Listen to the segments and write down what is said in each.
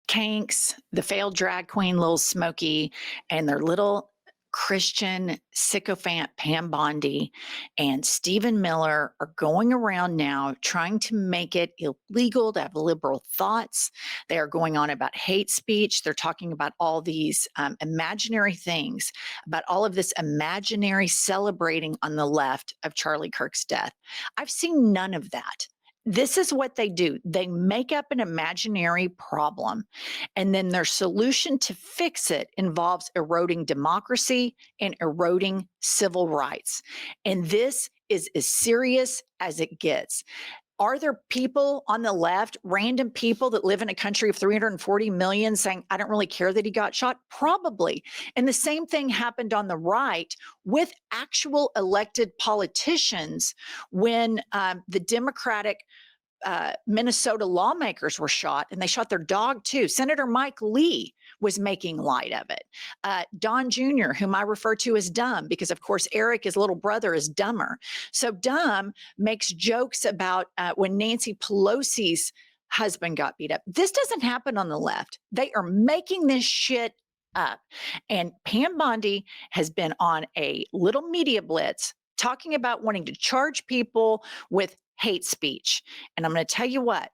Kanks, the failed drag queen Lil Smokey, and their little Christian sycophant Pam Bondi and Stephen Miller are going around now trying to make it illegal to have liberal thoughts. They are going on about hate speech. They're talking about all these imaginary things, about all of this imaginary celebrating on the left of Charlie Kirk's death. I've seen none of that. This is what they do. They make up an imaginary problem, and then their solution to fix it involves eroding democracy and eroding civil rights. And this is as serious as it gets. Are there people on the left, random people that live in a country of 340 million saying, I don't really care that he got shot? Probably. And the same thing happened on the right with actual elected politicians when the Democratic Minnesota lawmakers were shot, and they shot their dog too. Senator Mike Lee was making light of it. Don Jr., whom I refer to as dumb, because of course Eric, his little brother, is dumber. So dumb makes jokes about when Nancy Pelosi's husband got beat up. This doesn't happen on the left. They are making this shit up. And Pam Bondi has been on a little media blitz talking about wanting to charge people with hate speech. And I'm going to tell you what,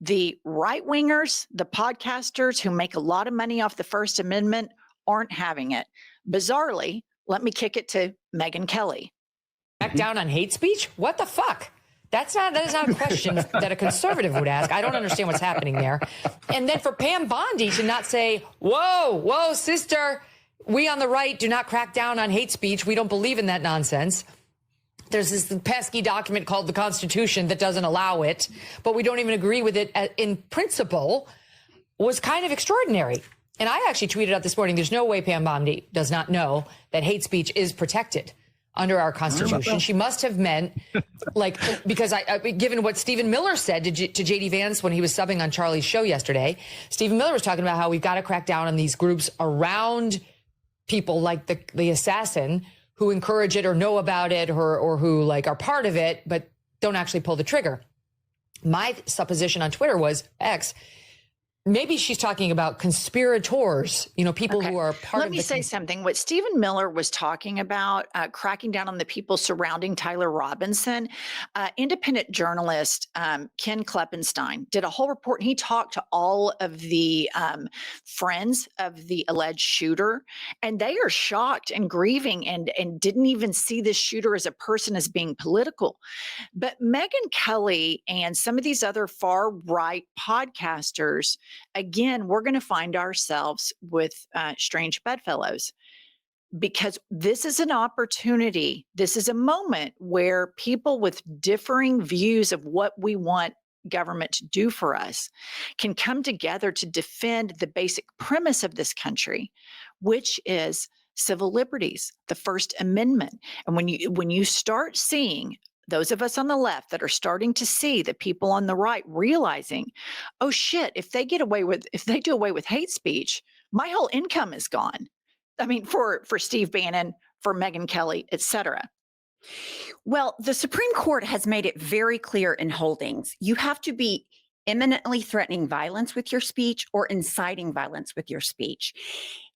the right-wingers, the podcasters who make a lot of money off the First Amendment aren't having it. Bizarrely, let me kick it to Megyn Kelly. Back down on hate speech? What the fuck? That is not a question that a conservative would ask. I don't understand what's happening there. And then for Pam Bondi to not say, whoa, sister, we on the right do not crack down on hate speech. We don't believe in that nonsense. There's this pesky document called the Constitution that doesn't allow it, but we don't even agree with it in principle, was kind of extraordinary. And I actually tweeted out this morning, there's no way Pam Bondi does not know that hate speech is protected under our Constitution. She must have meant, because given what Stephen Miller said to J.D. Vance when he was subbing on Charlie's show yesterday, Stephen Miller was talking about how we've got to crack down on these groups around people like the assassin who encourage it or know about it or who are part of it, but don't actually pull the trigger. My supposition on Twitter was X. Maybe she's talking about conspirators, people who are part of the... Let me say something. What Stephen Miller was talking about, cracking down on the people surrounding Tyler Robinson, independent journalist Ken Kleppenstein did a whole report, and he talked to all of the friends of the alleged shooter, and they are shocked and grieving and didn't even see this shooter as a person as being political. But Megyn Kelly and some of these other far-right podcasters, again, we're going to find ourselves with strange bedfellows, because this is an opportunity. This is a moment where people with differing views of what we want government to do for us can come together to defend the basic premise of this country, which is civil liberties, the First Amendment. And when you start seeing those of us on the left that are starting to see the people on the right realizing, oh shit, if they do away with hate speech, my whole income is gone. I mean, for Steve Bannon, for Megyn Kelly, et cetera. Well, the Supreme Court has made it very clear in holdings. You have to be imminently threatening violence with your speech or inciting violence with your speech.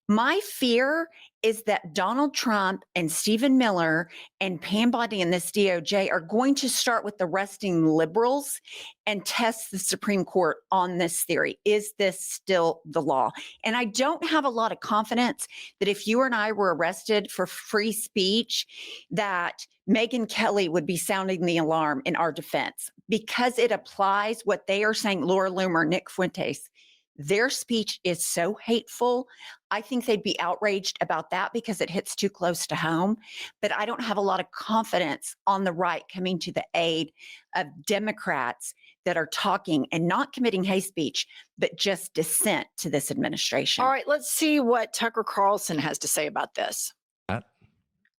My fear is that Donald Trump and Stephen Miller and Pam Bondi and this DOJ are going to start with the resting liberals and test the Supreme Court on this theory. Is this still the law? And I don't have a lot of confidence that if you and I were arrested for free speech, that Megyn Kelly would be sounding the alarm in our defense, because it applies what they are saying. Laura Loomer, Nick Fuentes, their speech is so hateful. I think they'd be outraged about that because it hits too close to home. But I don't have a lot of confidence on the right coming to the aid of Democrats that are talking and not committing hate speech, but just dissent to this administration. All right, let's see what Tucker Carlson has to say about this.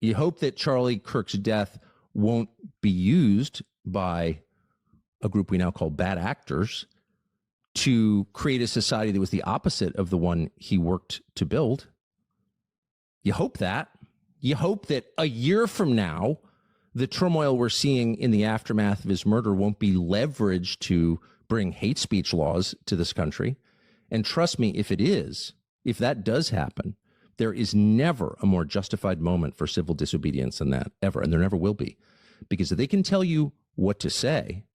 You hope that Charlie Kirk's death won't be used by a group we now call bad actors to create a society that was the opposite of the one he worked to build. You hope that. You hope that a year from now, the turmoil we're seeing in the aftermath of his murder won't be leveraged to bring hate speech laws to this country. And trust me, if that does happen, there is never a more justified moment for civil disobedience than that, ever. And there never will be. Because if they can tell you what to say,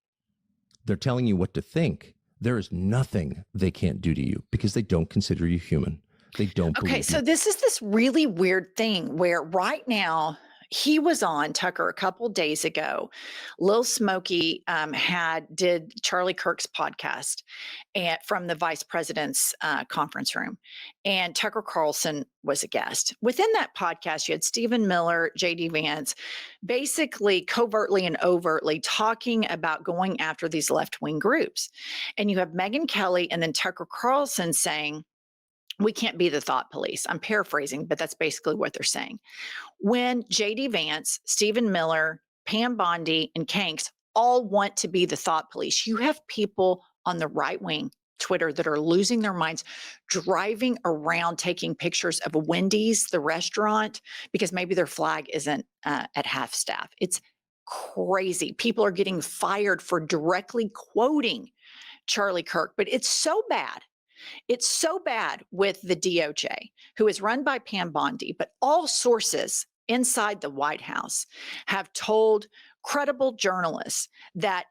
they're telling you what to think. There is nothing they can't do to you because they don't consider you human. They don't believe Okay, so you. this is this really weird thing where right now he was on Tucker a couple days ago. Lil Smokey did Charlie Kirk's podcast from the vice president's conference room, and Tucker Carlson was a guest. Within that podcast, you had Stephen Miller, JD Vance, basically covertly and overtly talking about going after these left-wing groups. And you have Megyn Kelly and then Tucker Carlson saying, we can't be the thought police. I'm paraphrasing, but that's basically what they're saying. When JD Vance, Stephen Miller, Pam Bondi, and Kanks all want to be the thought police, you have people on the right wing Twitter that are losing their minds, driving around taking pictures of a Wendy's, the restaurant, because maybe their flag isn't at half staff. It's crazy. People are getting fired for directly quoting Charlie Kirk, but it's so bad. It's so bad with the DOJ, who is run by Pam Bondi, but all sources inside the White House have told credible journalists that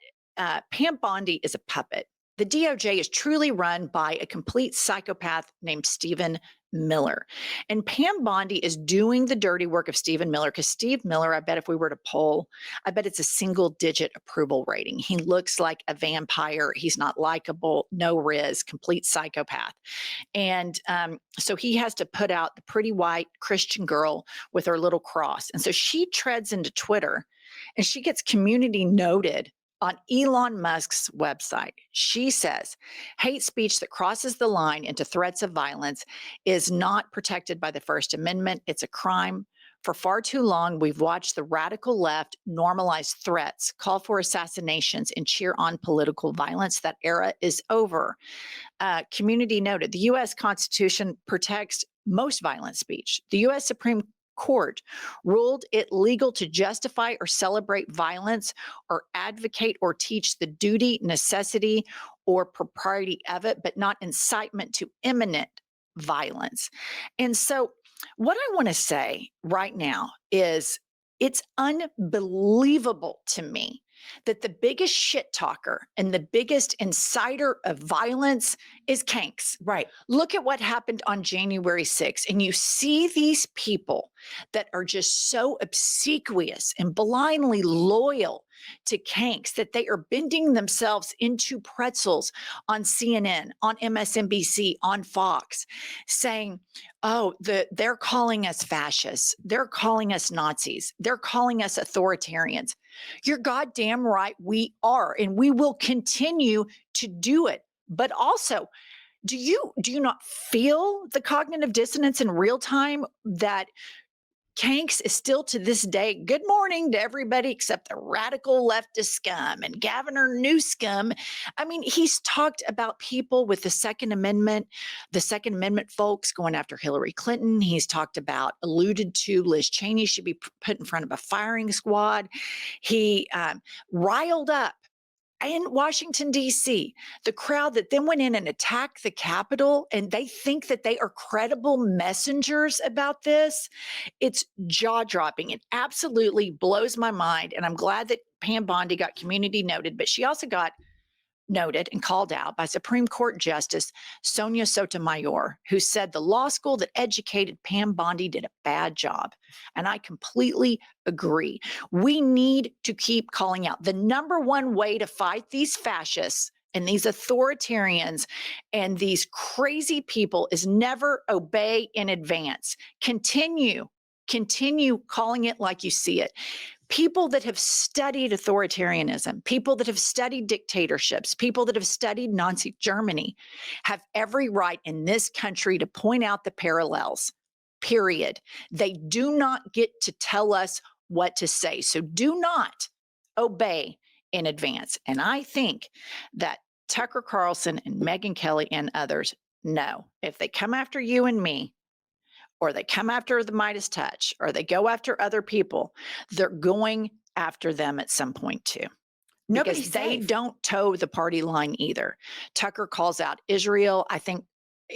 Pam Bondi is a puppet. The DOJ is truly run by a complete psychopath named Stephen Miller. And Pam Bondi is doing the dirty work of Stephen Miller because Steve Miller, I bet if we were to poll, I bet it's a single digit approval rating. He looks like a vampire. He's not likable, no riz, complete psychopath. And so he has to put out the pretty white Christian girl with her little cross. And so she treads into Twitter and she gets community noted on Elon Musk's website. She says, hate speech that crosses the line into threats of violence is not protected by the First Amendment. It's a crime. For far too long, we've watched the radical left normalize threats, call for assassinations, and cheer on political violence. That era is over. Community noted, the U.S. Constitution protects most violent speech. The U.S. Supreme Court ruled it legal to justify or celebrate violence or advocate or teach the duty, necessity, or propriety of it, but not incitement to imminent violence. And so what I want to say right now is it's unbelievable to me that the biggest shit talker and the biggest inciter of violence is Kanks. Right. Look at what happened on January 6th. And you see these people that are just so obsequious and blindly loyal to Kanks that they are bending themselves into pretzels on CNN, on MSNBC, on Fox, saying, oh, they're calling us fascists. They're calling us Nazis. They're calling us authoritarians. You're goddamn right, we are, and we will continue to do it. But also, do you not feel the cognitive dissonance in real time that Kanks is still to this day, good morning to everybody except the radical leftist scum and Governor Newsom. I mean, he's talked about people with the Second Amendment folks going after Hillary Clinton. He's talked about, alluded to Liz Cheney should be put in front of a firing squad. He riled up in Washington, D.C., the crowd that then went in and attacked the Capitol, and they think that they are credible messengers about this. It's jaw-dropping. It absolutely blows my mind. And I'm glad that Pam Bondi got community noted, but she also got noted and called out by Supreme Court Justice Sonia Sotomayor, who said the law school that educated Pam Bondi did a bad job. And I completely agree. We need to keep calling out. The number one way to fight these fascists and these authoritarians and these crazy people is never obey in advance. Continue calling it like you see it. People that have studied authoritarianism, people that have studied dictatorships, people that have studied Nazi Germany have every right in this country to point out the parallels, period. They do not get to tell us what to say. So do not obey in advance. And I think that Tucker Carlson and Megyn Kelly and others know if they come after you and me, or they come after the Midas touch, or they go after other people, they're going after them at some point too. Nobody's because they safe. don't toe the party line either. Tucker calls out Israel. I think,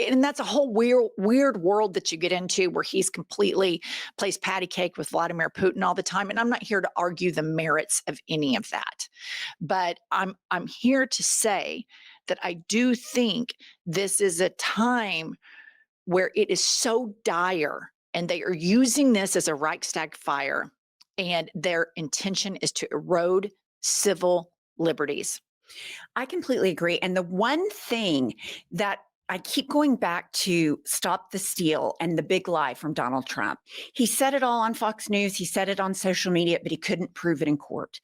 and that's a whole weird world that you get into where he's completely plays patty cake with Vladimir Putin all the time. And I'm not here to argue the merits of any of that, but I'm here to say that I do think this is a time where it is so dire, and they are using this as a Reichstag fire, and their intention is to erode civil liberties. I completely agree. And the one thing that I keep going back to stop the steal and the big lie from Donald Trump. He said it all on Fox News. He said it on social media, but he couldn't prove it in court.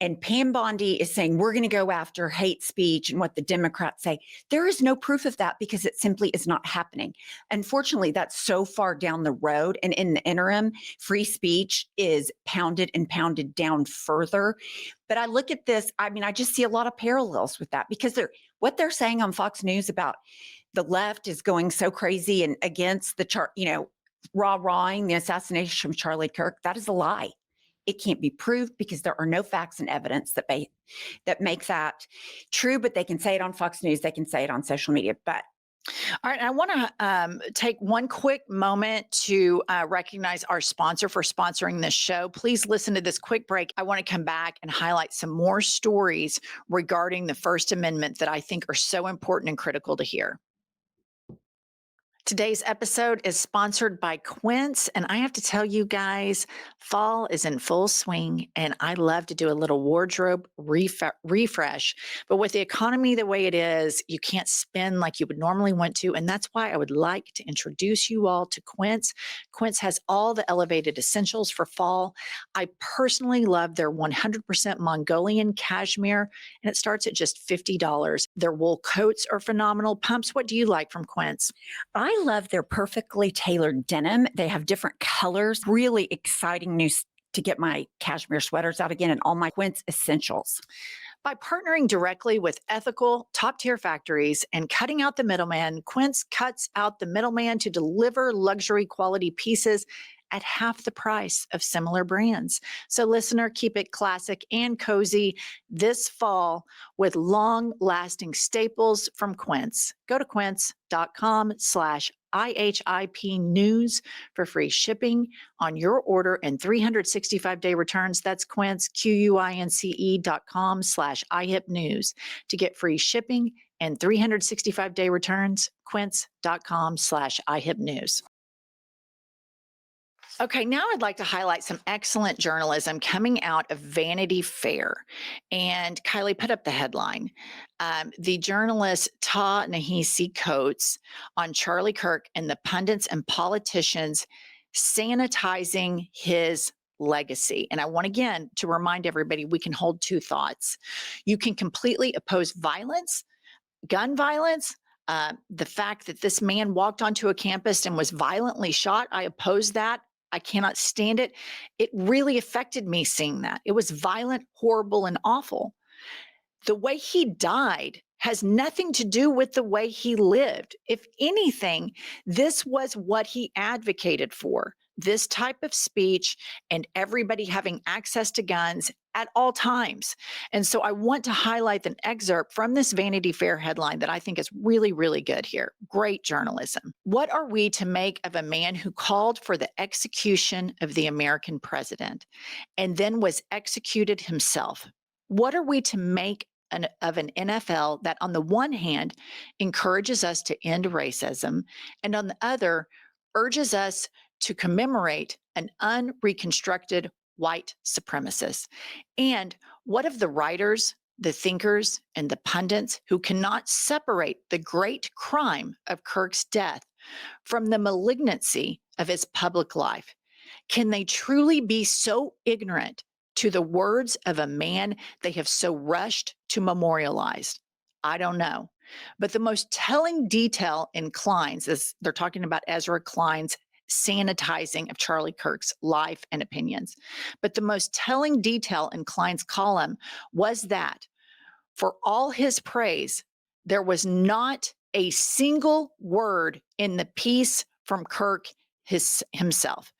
And Pam Bondi is saying we're going to go after hate speech and what the Democrats say. There is no proof of that because it simply is not happening. Unfortunately, that's so far down the road. And in the interim, free speech is pounded and pounded down further. But I look at this, I mean, I just see a lot of parallels with that because what they're saying on Fox News about the left is going so crazy and against the rah-rahing the assassination of Charlie Kirk. That is a lie. It can't be proved because there are no facts and evidence that make that true, but they can say it on Fox News. They can say it on social media, but all right, I want to take one quick moment to recognize our sponsor for sponsoring this show. Please listen to this quick break. I want to come back and highlight some more stories regarding the First Amendment that I think are so important and critical to hear. Today's episode is sponsored by Quince, and I have to tell you guys, fall is in full swing, and I love to do a little wardrobe refresh. But with the economy the way it is, you can't spend like you would normally want to, and that's why I would like to introduce you all to Quince. Quince has all the elevated essentials for fall. I personally love their 100% Mongolian cashmere, and it starts at just $50. Their wool coats are phenomenal. Pumps, what do you like from Quince? I love their perfectly tailored denim. They have different colors, really exciting news to get my cashmere sweaters out again and all my Quince essentials. By partnering directly with ethical, top-tier factories and cutting out the middleman, Quince cuts out the middleman to deliver luxury quality pieces at half the price of similar brands. So listener, keep it classic and cozy this fall with long-lasting staples from Quince. Go to quince.com/IHIP news for free shipping on your order and 365-day returns. That's Quince, QUINCE.com/IHIP news to get free shipping and 365-day returns. Quince.com/IHIP news. Okay, now I'd like to highlight some excellent journalism coming out of Vanity Fair. And Kylie, put up the headline. The journalist Ta-Nehisi Coates on Charlie Kirk and the pundits and politicians sanitizing his legacy. And I want again to remind everybody we can hold two thoughts. You can completely oppose violence, gun violence. The fact that this man walked onto a campus and was violently shot, I oppose that. I cannot stand it. It really affected me seeing that. It was violent, horrible, and awful. The way he died has nothing to do with the way he lived. If anything, this was what he advocated for, this type of speech and everybody having access to guns at all times. And so I want to highlight an excerpt from this Vanity Fair headline that I think is really, really good here. Great journalism. What are we to make of a man who called for the execution of the American president and then was executed himself? What are we to make of an NFL that on the one hand encourages us to end racism and on the other urges us to commemorate an unreconstructed white supremacist? And what of the writers, the thinkers, and the pundits who cannot separate the great crime of Kirk's death from the malignancy of his public life? Can they truly be so ignorant to the words of a man they have so rushed to memorialize? I don't know. But the most telling detail in Klein's, as they're talking about Ezra Klein's sanitizing of Charlie Kirk's life and opinions. But the most telling detail in Klein's column was that for all his praise, there was not a single word in the piece from Kirk himself.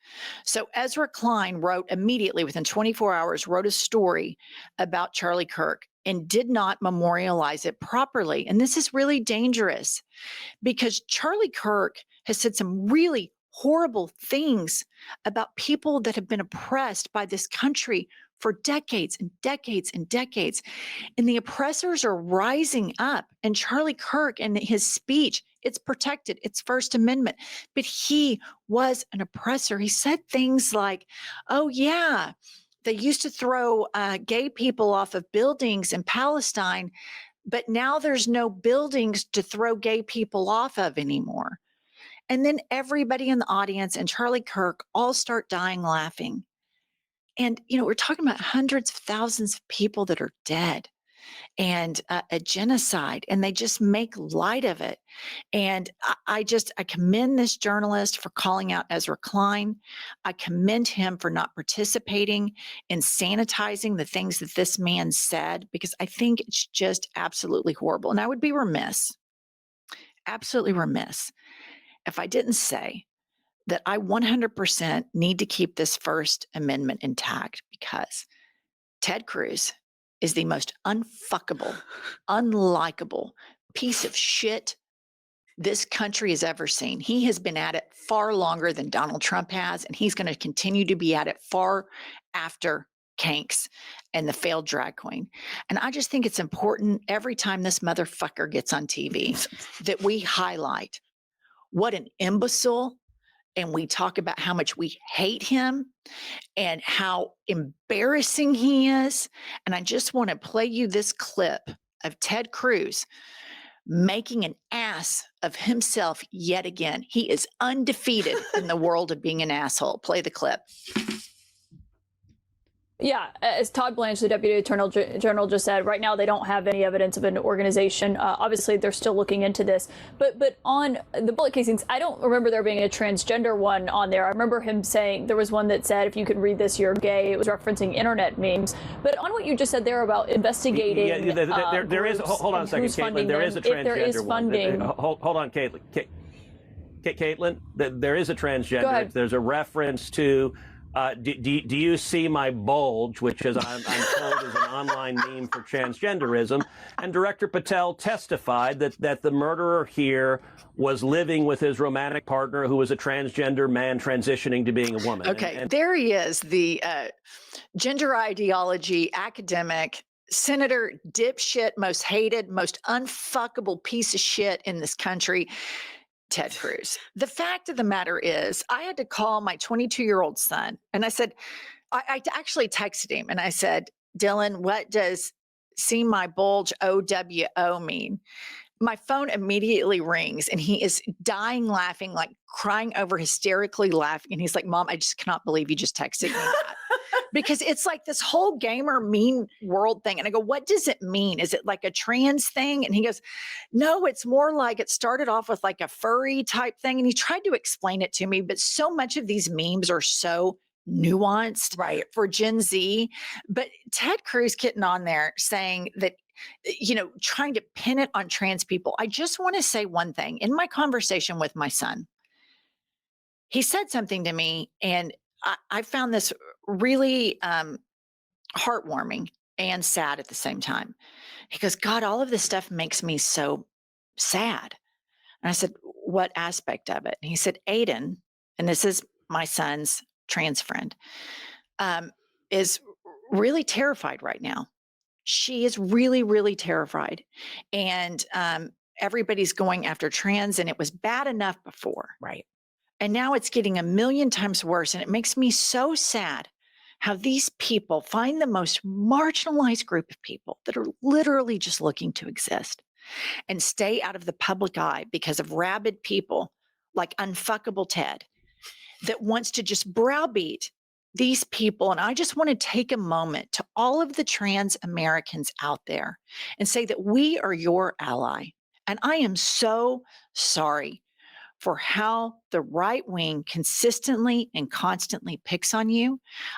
So Ezra Klein wrote immediately within 24 hours, wrote a story about Charlie Kirk and did not memorialize it properly. And this is really dangerous because Charlie Kirk has said some really horrible things about people that have been oppressed by this country for decades and decades and decades. And the oppressors are rising up. And Charlie Kirk and his speech, it's protected, it's First Amendment. But he was an oppressor. He said things like, oh, yeah, they used to throw gay people off of buildings in Palestine, but now there's no buildings to throw gay people off of anymore. And then everybody in the audience and Charlie Kirk all start dying laughing. And, we're talking about hundreds of thousands of people that are dead and a genocide, and they just make light of it. And I commend this journalist for calling out Ezra Klein. I commend him for not participating in sanitizing the things that this man said, because I think it's just absolutely horrible. And I would be absolutely remiss, if I didn't say that I 100% need to keep this First Amendment intact, because Ted Cruz is the most unfuckable, unlikable piece of shit this country has ever seen. He has been at it far longer than Donald Trump has, and he's going to continue to be at it far after Kanks and the failed drag queen. And I just think it's important every time this motherfucker gets on TV that we highlight what an imbecile, and we talk about how much we hate him and how embarrassing he is. And I just want to play you this clip of Ted Cruz making an ass of himself yet again. He is undefeated in the world of being an asshole. Play the clip. Yeah, as Todd Blanche, the Deputy Attorney General, just said, right now they don't have any evidence of an organization. Obviously, they're still looking into this. But on the bullet casings, I don't remember there being a transgender one on there. I remember him saying there was one that said, if you can read this, you're gay. It was referencing internet memes. But on what you just said there about investigating, there is. Hold on a second, Caitlin. There is a transgender one. Hold on, Caitlin. Caitlin, there is a transgender. There's a reference to. Do you see my bulge, which is I'm told is an online meme for transgenderism? And Director Patel testified that the murderer here was living with his romantic partner, who was a transgender man transitioning to being a woman. Okay, and there he is, the gender ideology academic, senator, dipshit, most hated, most unfuckable piece of shit in this country. Ted Cruz. The fact of the matter is, I had to call my 22-year-old son, and I said, I actually texted him, and I said, Dylan, what does see my bulge OWO mean? My phone immediately rings, and he is dying laughing, like crying over, hysterically laughing. And he's like, Mom, I just cannot believe you just texted me that. Because it's like this whole gamer mean world thing. And I go, what does it mean? Is it like a trans thing? And he goes, no, it's more like it started off with like a furry type thing. And he tried to explain it to me, but so much of these memes are so nuanced, right, for Gen Z. But Ted Cruz getting on there saying that, trying to pin it on trans people. I just want to say one thing. In my conversation with my son, he said something to me, and I found this really heartwarming and sad at the same time. He goes, God, all of this stuff makes me so sad. And I said, what aspect of it? And he said, Aiden, and this is my son's trans friend, is really terrified right now. She is really, really terrified. And everybody's going after trans, and it was bad enough before. Right. And now it's getting a million times worse. And it makes me so sad how these people find the most marginalized group of people that are literally just looking to exist and stay out of the public eye because of rabid people like unfuckable Ted that wants to just browbeat these people. And I just want to take a moment to all of the trans Americans out there and say that we are your ally. And I am so sorry for how the right wing consistently and constantly picks on you.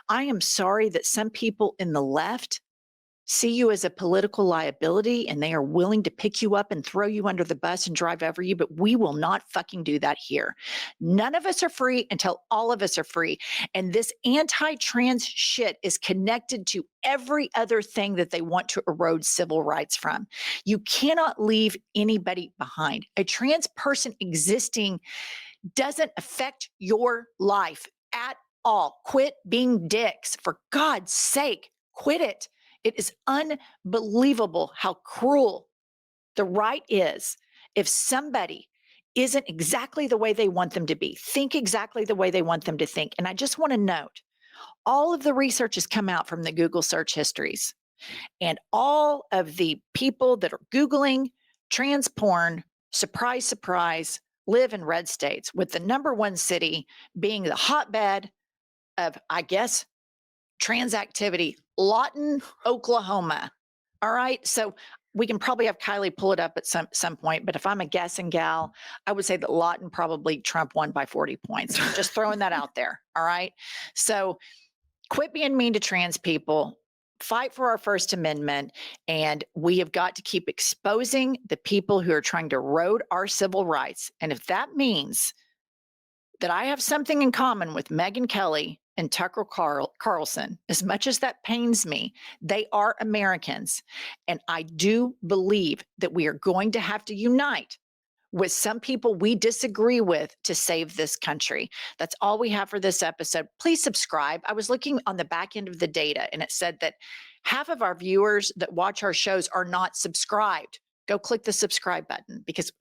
I am sorry that some people in the left see you as a political liability, and they are willing to pick you up and throw you under the bus and drive over you, but we will not fucking do that here. None of us are free until all of us are free. And this anti-trans shit is connected to every other thing that they want to erode civil rights from. You cannot leave anybody behind. A trans person existing doesn't affect your life at all. Quit being dicks. For God's sake, quit it. It is unbelievable how cruel the right is if somebody isn't exactly the way they want them to be, think exactly the way they want them to think. And I just want to note, all of the research has come out from the Google search histories, and all of the people that are Googling trans porn, surprise, surprise, live in red states, with the number one city being the hotbed of, I guess, trans activity, Lawton, Oklahoma. All right. So we can probably have Kylie pull it up at some point, but if I'm a guessing gal, I would say that Lawton probably Trump won by 40 points. Just throwing that out there. All right. So quit being mean to trans people. Fight for our First Amendment. And we have got to keep exposing the people who are trying to erode our civil rights. And if that means that I have something in common with Megyn Kelly and Tucker Carlson, as much as that pains me, they are Americans. And I do believe that we are going to have to unite with some people we disagree with to save this country. That's all we have for this episode. Please subscribe. I was looking on the back end of the data, and it said that half of our viewers that watch our shows are not subscribed. Go click the subscribe button, because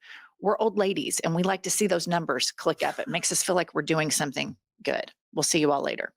we're old ladies and we like to see those numbers click up. It makes us feel like we're doing something good. We'll see you all later.